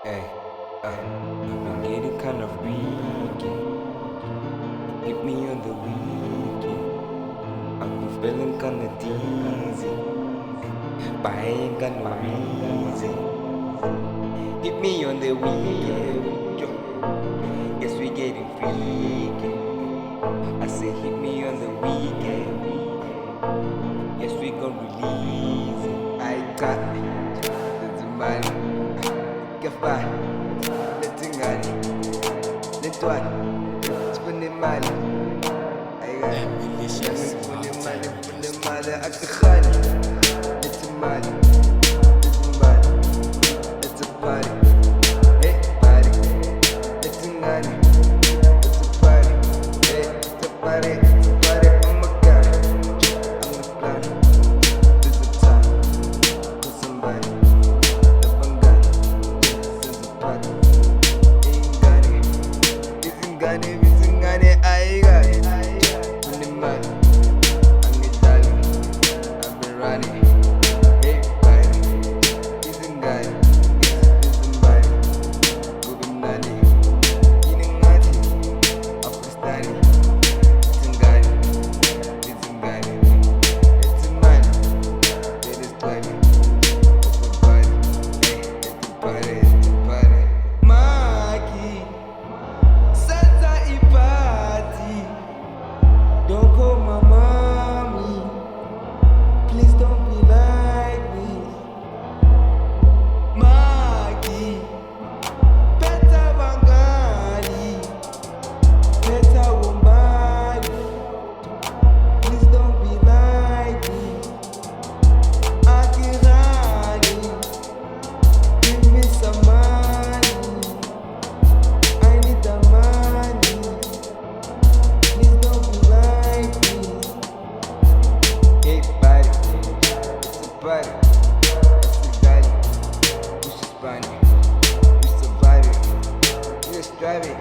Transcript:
Hey, I've been getting kind of freaky. Hit me on the weekend. I've been feeling kinda dizzy, but I ain't got no reason. Hit me on the weekend. Yo, yes, we getting freaky. I say hit me on the weekend. Yes, we gon' release it. I got the money. Get fine. Letting on it. Let's one. Spend the money. I got it. Spend the money. I can khani. Let's money. Let's a party. Hey, party. Let's on it. Let's a party. Hey, it's a party. It's a party. Oh my god. I'm the plan. This is time. For somebody. The bangan. This is a party. Isingane, I got it. When the money, I'm Italian, I've been running. Hey, buddy, Isingane, somebody, Gubinani, Iningati, Afghanistani, Isingane, it's a money, it is 20, it's a party, hey, it's a party, it's a party. Maki. Santa Ipati, don't call my mommy. Please don't be like me. Maggie, Peta Bangali, Peta Wombali. Please don't be like me. Akirani, give me some money. I need the money. Please don't be like me. Hey, buddy, it's a party. It's a valley. You should find it. You survive it. You just drive it.